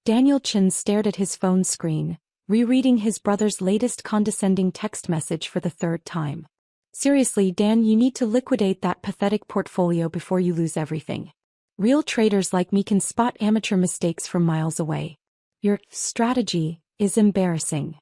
Daniel Chin stared at his phone screen, rereading his brother's latest condescending text message for the third time. Seriously, Dan, you need to liquidate that pathetic portfolio before you lose everything. Real traders like me can spot amateur mistakes from miles away. Your strategy is embarrassing.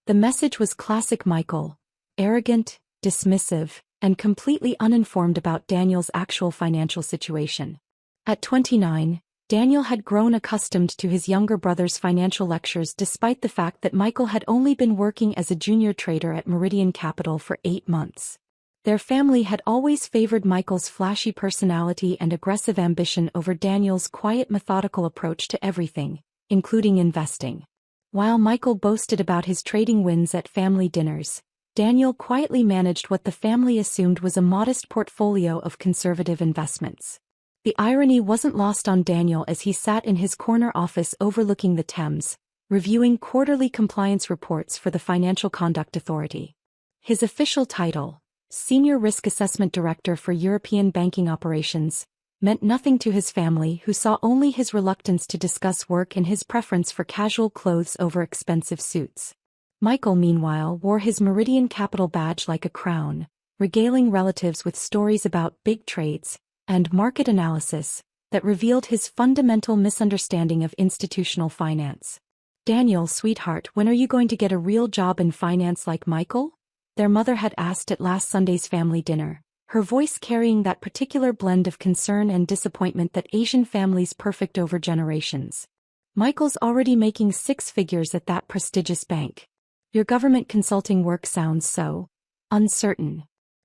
The message was classic Michael, arrogant, dismissive, and completely uninformed about Daniel's actual financial situation. At 29, Daniel had grown accustomed to his younger brother's financial lectures despite the fact that Michael had only been working as a junior trader at Meridian Capital for 8 months. Their family had always favored Michael's flashy personality and aggressive ambition over Daniel's quiet, methodical approach to everything, including investing. While Michael boasted about his trading wins at family dinners, Daniel quietly managed what the family assumed was a modest portfolio of conservative investments. The irony wasn't lost on Daniel as he sat in his corner office overlooking the Thames, reviewing quarterly compliance reports for the Financial Conduct Authority. His official title, Senior Risk Assessment Director for European Banking Operations, meant nothing to his family, who saw only his reluctance to discuss work and his preference for casual clothes over expensive suits. Michael, meanwhile, wore his Meridian Capital badge like a crown, regaling relatives with stories about big trades and market analysis that revealed his fundamental misunderstanding of institutional finance. Daniel, sweetheart, when are you going to get a real job in finance like Michael? Their mother had asked at last Sunday's family dinner, her voice carrying that particular blend of concern and disappointment that Asian families perfect over generations. Michael's already making 6 figures at that prestigious bank. Your government consulting work sounds so uncertain.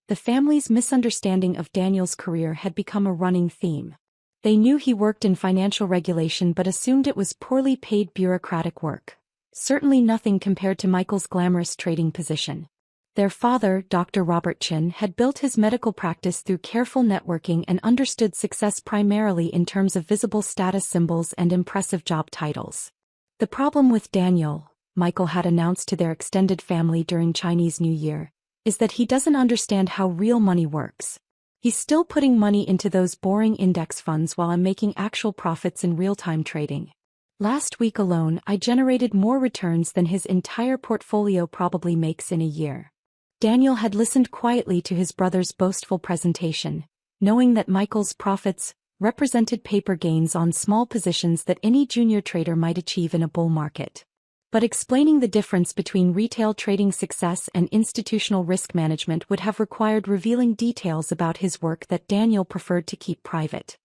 The family's misunderstanding of Daniel's career had become a running theme. They knew he worked in financial regulation but assumed it was poorly paid bureaucratic work. Certainly nothing compared to Michael's glamorous trading position. Their father, Dr. Robert Chin, had built his medical practice through careful networking and understood success primarily in terms of visible status symbols and impressive job titles. The problem with Daniel, Michael had announced to their extended family during Chinese New Year, is that he doesn't understand how real money works. He's still putting money into those boring index funds while I'm making actual profits in real-time trading. Last week alone, I generated more returns than his entire portfolio probably makes in a year. Daniel had listened quietly to his brother's boastful presentation, knowing that Michael's profits represented paper gains on small positions that any junior trader might achieve in a bull market. But explaining the difference between retail trading success and institutional risk management would have required revealing details about his work that Daniel preferred to keep private.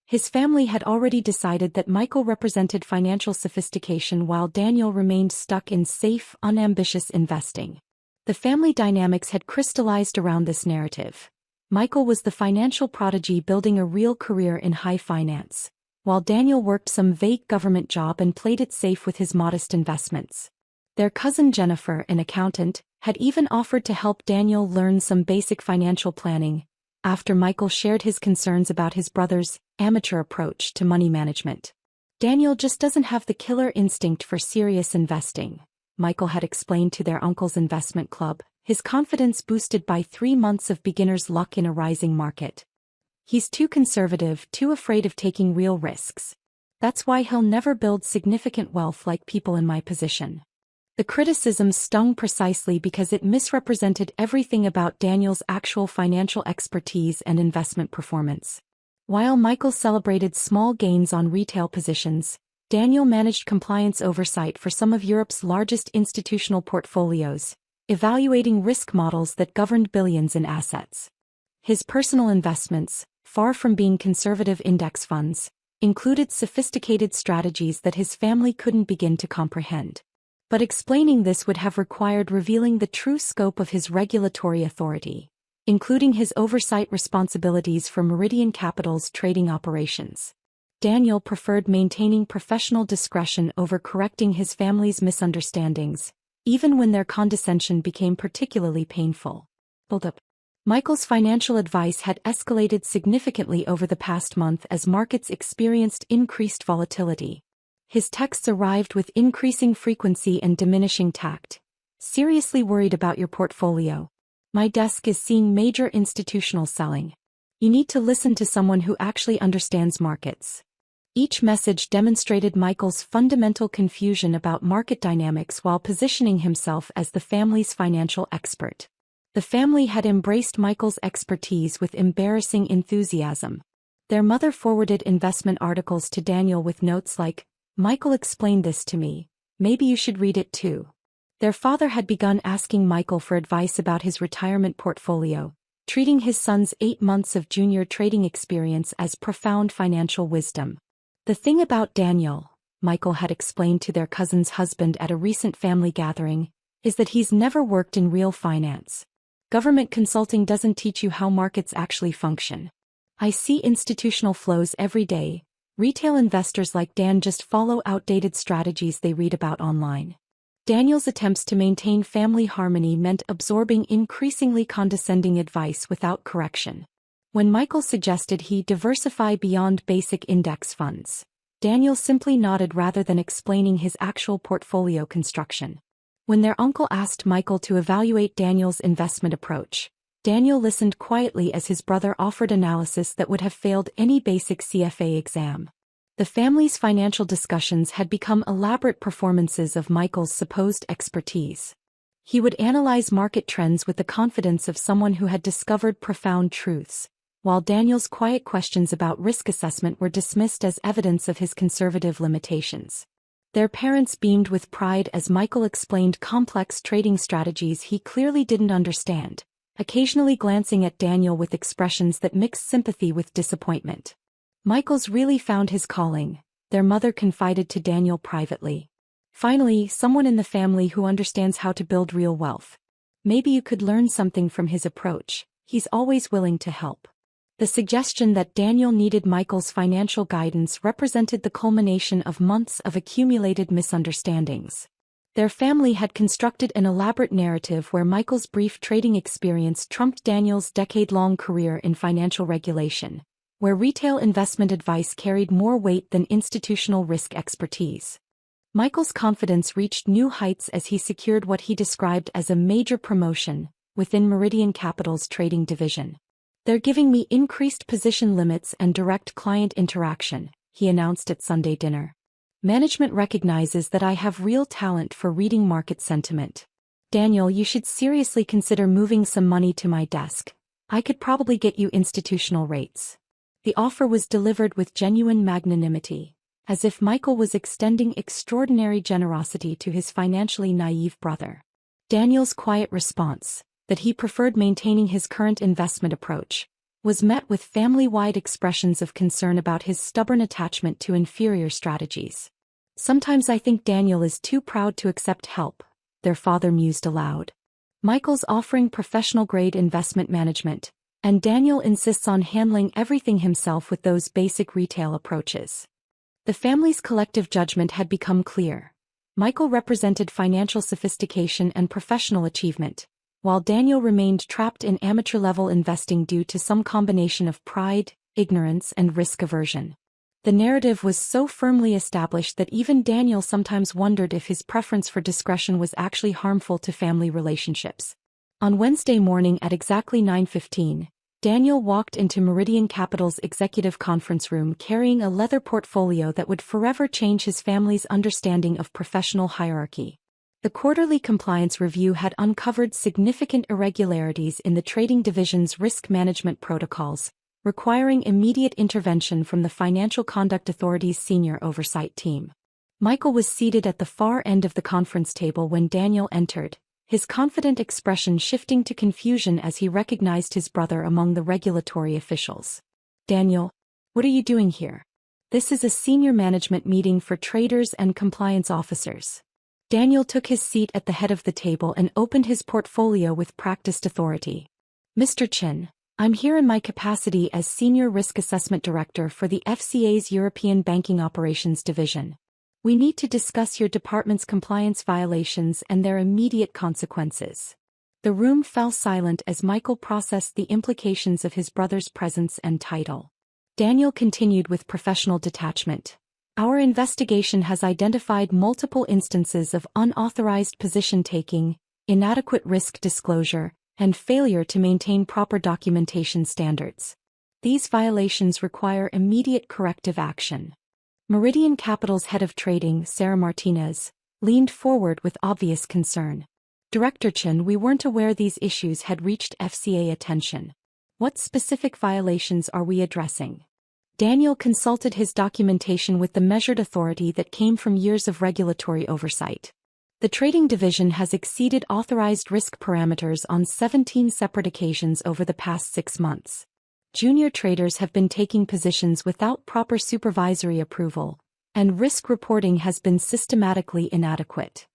His family had already decided that Michael represented financial sophistication while Daniel remained stuck in safe, unambitious investing. The family dynamics had crystallized around this narrative. Michael was the financial prodigy building a real career in high finance, while Daniel worked some vague government job and played it safe with his modest investments. Their cousin Jennifer, an accountant, had even offered to help Daniel learn some basic financial planning, after Michael shared his concerns about his brother's amateur approach to money management. Daniel just doesn't have the killer instinct for serious investing, Michael had explained to their uncle's investment club, his confidence boosted by 3 months of beginner's luck in a rising market. He's too conservative, too afraid of taking real risks. That's why he'll never build significant wealth like people in my position. The criticism stung precisely because it misrepresented everything about Daniel's actual financial expertise and investment performance. While Michael celebrated small gains on retail positions, Daniel managed compliance oversight for some of Europe's largest institutional portfolios, evaluating risk models that governed billions in assets. His personal investments, far from being conservative index funds, included sophisticated strategies that his family couldn't begin to comprehend. But explaining this would have required revealing the true scope of his regulatory authority, including his oversight responsibilities for Meridian Capital's trading operations. Daniel preferred maintaining professional discretion over correcting his family's misunderstandings, even when their condescension became particularly painful. Michael's financial advice had escalated significantly over the past month as markets experienced increased volatility. His texts arrived with increasing frequency and diminishing tact. Seriously worried about your portfolio. My desk is seeing major institutional selling. You need to listen to someone who actually understands markets. Each message demonstrated Michael's fundamental confusion about market dynamics while positioning himself as the family's financial expert. The family had embraced Michael's expertise with embarrassing enthusiasm. Their mother forwarded investment articles to Daniel with notes like, "Michael explained this to me. Maybe you should read it too." Their father had begun asking Michael for advice about his retirement portfolio, treating his son's 8 months of junior trading experience as profound financial wisdom. "The thing about Daniel," Michael had explained to their cousin's husband at a recent family gathering, "is that he's never worked in real finance. Government consulting doesn't teach you how markets actually function. I see institutional flows every day. Retail investors like Dan just follow outdated strategies they read about online." Daniel's attempts to maintain family harmony meant absorbing increasingly condescending advice without correction. When Michael suggested he diversify beyond basic index funds, Daniel simply nodded rather than explaining his actual portfolio construction. When their uncle asked Michael to evaluate Daniel's investment approach, Daniel listened quietly as his brother offered analysis that would have failed any basic CFA exam. The family's financial discussions had become elaborate performances of Michael's supposed expertise. He would analyze market trends with the confidence of someone who had discovered profound truths, while Daniel's quiet questions about risk assessment were dismissed as evidence of his conservative limitations. Their parents beamed with pride as Michael explained complex trading strategies he clearly didn't understand, occasionally glancing at Daniel with expressions that mixed sympathy with disappointment. "Michael's really found his calling," their mother confided to Daniel privately. "Finally, someone in the family who understands how to build real wealth. Maybe you could learn something from his approach. He's always willing to help." The suggestion that Daniel needed Michael's financial guidance represented the culmination of months of accumulated misunderstandings. Their family had constructed an elaborate narrative where Michael's brief trading experience trumped Daniel's decade-long career in financial regulation, where retail investment advice carried more weight than institutional risk expertise. Michael's confidence reached new heights as he secured what he described as a major promotion within Meridian Capital's trading division. "They're giving me increased position limits and direct client interaction," he announced at Sunday dinner. "Management recognizes that I have real talent for reading market sentiment. Daniel, you should seriously consider moving some money to my desk. I could probably get you institutional rates." The offer was delivered with genuine magnanimity, as if Michael was extending extraordinary generosity to his financially naive brother. Daniel's quiet response, that he preferred maintaining his current investment approach, was met with family-wide expressions of concern about his stubborn attachment to inferior strategies. "Sometimes I think Daniel is too proud to accept help," their father mused aloud. "Michael's offering professional-grade investment management, and Daniel insists on handling everything himself with those basic retail approaches." The family's collective judgment had become clear. Michael represented financial sophistication and professional achievement, while Daniel remained trapped in amateur-level investing due to some combination of pride, ignorance, and risk aversion. The narrative was so firmly established that even Daniel sometimes wondered if his preference for discretion was actually harmful to family relationships. On Wednesday morning at exactly 9:15, Daniel walked into Meridian Capital's executive conference room carrying a leather portfolio that would forever change his family's understanding of professional hierarchy. The quarterly compliance review had uncovered significant irregularities in the trading division's risk management protocols, requiring immediate intervention from the Financial Conduct Authority's senior oversight team. Michael was seated at the far end of the conference table when Daniel entered, his confident expression shifting to confusion as he recognized his brother among the regulatory officials. "Daniel, what are you doing here? This is a senior management meeting for traders and compliance officers." Daniel took his seat at the head of the table and opened his portfolio with practiced authority. "Mr. Chin, I'm here in my capacity as Senior Risk Assessment Director for the FCA's European Banking Operations Division. We need to discuss your department's compliance violations and their immediate consequences." The room fell silent as Michael processed the implications of his brother's presence and title. Daniel continued with professional detachment. "Our investigation has identified multiple instances of unauthorized position taking, inadequate risk disclosure, and failure to maintain proper documentation standards. These violations require immediate corrective action." Meridian Capital's head of trading, Sarah Martinez, leaned forward with obvious concern. Director Chen, we weren't aware these issues had reached FCA attention. What specific violations are we addressing? Daniel consulted his documentation with the measured authority that came from years of regulatory oversight. The trading division has exceeded authorized risk parameters on 17 separate occasions over the past 6 months. Junior traders have been taking positions without proper supervisory approval, and risk reporting has been systematically inadequate.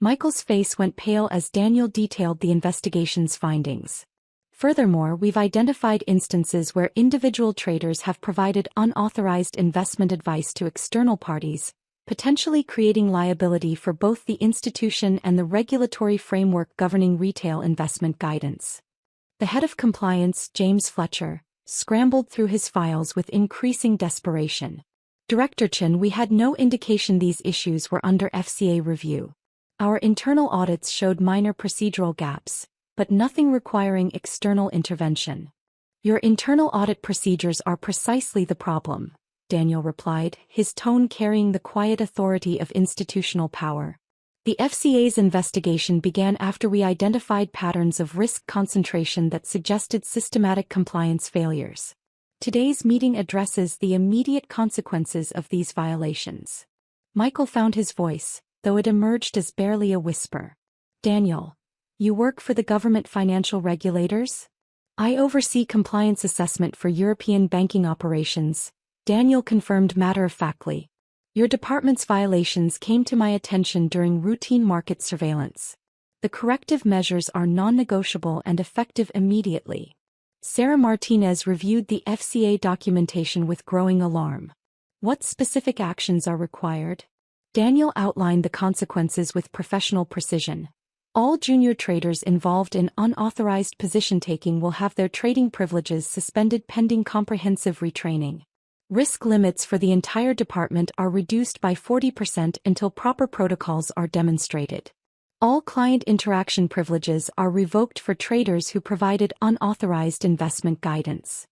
Michael's face went pale as Daniel detailed the investigation's findings. Furthermore, we've identified instances where individual traders have provided unauthorized investment advice to external parties, potentially creating liability for both the institution and the regulatory framework governing retail investment guidance. The head of compliance, James Fletcher, scrambled through his files with increasing desperation. Director Chen, we had no indication these issues were under FCA review. Our internal audits showed minor procedural gaps, but nothing requiring external intervention. Your internal audit procedures are precisely the problem, Daniel replied, his tone carrying the quiet authority of institutional power. The FCA's investigation began after we identified patterns of risk concentration that suggested systematic compliance failures. Today's meeting addresses the immediate consequences of these violations. Michael found his voice, though it emerged as barely a whisper. Daniel, you work for the government financial regulators? I oversee compliance assessment for European banking operations, Daniel confirmed matter-of-factly. Your department's violations came to my attention during routine market surveillance. The corrective measures are non-negotiable and effective immediately. Sarah Martinez reviewed the FCA documentation with growing alarm. What specific actions are required? Daniel outlined the consequences with professional precision. All junior traders involved in unauthorized position-taking will have their trading privileges suspended pending comprehensive retraining. Risk limits for the entire department are reduced by 40% until proper protocols are demonstrated. All client interaction privileges are revoked for traders who provided unauthorized investment guidance.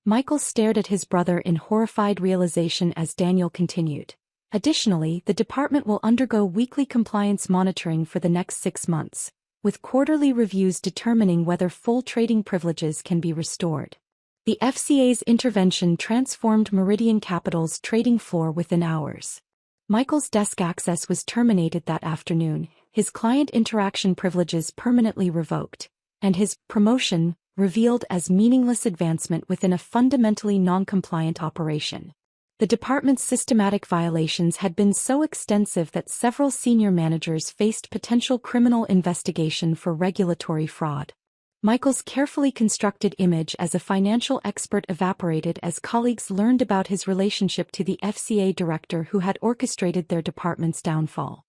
Michael stared at his brother in horrified realization as Daniel continued. Additionally, the department will undergo weekly compliance monitoring for the next 6 months, with quarterly reviews determining whether full trading privileges can be restored. The FCA's intervention transformed Meridian Capital's trading floor within hours. Michael's desk access was terminated that afternoon, his client interaction privileges permanently revoked, and his promotion revealed as meaningless advancement within a fundamentally non-compliant operation. The department's systematic violations had been so extensive that several senior managers faced potential criminal investigation for regulatory fraud. Michael's carefully constructed image as a financial expert evaporated as colleagues learned about his relationship to the FCA director who had orchestrated their department's downfall.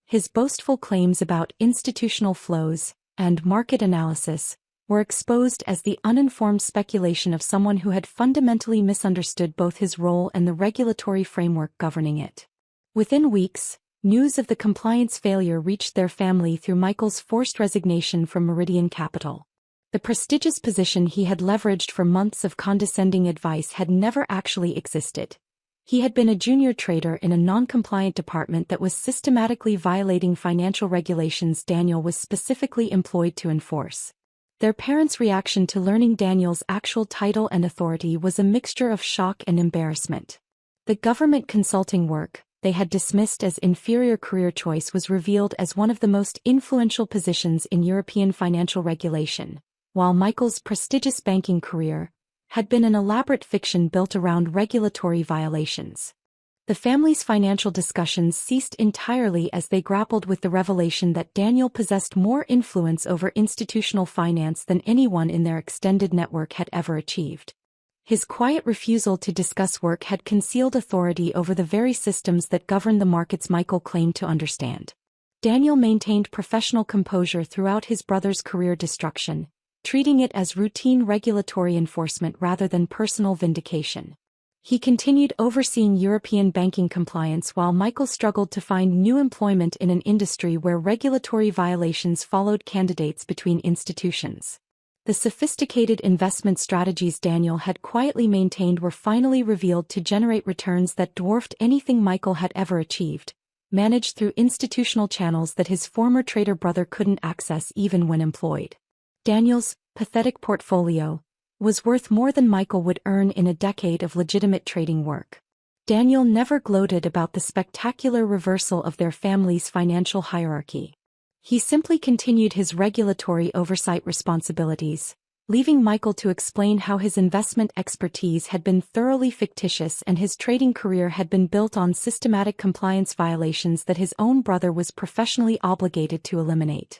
His boastful claims about institutional flows and market analysis were exposed as the uninformed speculation of someone who had fundamentally misunderstood both his role and the regulatory framework governing it. Within weeks, news of the compliance failure reached their family through Michael's forced resignation from Meridian Capital. The prestigious position he had leveraged for months of condescending advice had never actually existed. He had been a junior trader in a non-compliant department that was systematically violating financial regulations Daniel was specifically employed to enforce. Their parents' reaction to learning Daniel's actual title and authority was a mixture of shock and embarrassment. The government consulting work they had dismissed as inferior career choice was revealed as one of the most influential positions in European financial regulation, while Michael's prestigious banking career had been an elaborate fiction built around regulatory violations. The family's financial discussions ceased entirely as they grappled with the revelation that Daniel possessed more influence over institutional finance than anyone in their extended network had ever achieved. His quiet refusal to discuss work had concealed authority over the very systems that govern the markets Michael claimed to understand. Daniel maintained professional composure throughout his brother's career destruction, treating it as routine regulatory enforcement rather than personal vindication. He continued overseeing European banking compliance while Michael struggled to find new employment in an industry where regulatory violations followed candidates between institutions. The sophisticated investment strategies Daniel had quietly maintained were finally revealed to generate returns that dwarfed anything Michael had ever achieved, managed through institutional channels that his former trader brother couldn't access even when employed. Daniel's pathetic portfolio was worth more than Michael would earn in a decade of legitimate trading work. Daniel never gloated about the spectacular reversal of their family's financial hierarchy. He simply continued his regulatory oversight responsibilities, leaving Michael to explain how his investment expertise had been thoroughly fictitious and his trading career had been built on systematic compliance violations that his own brother was professionally obligated to eliminate.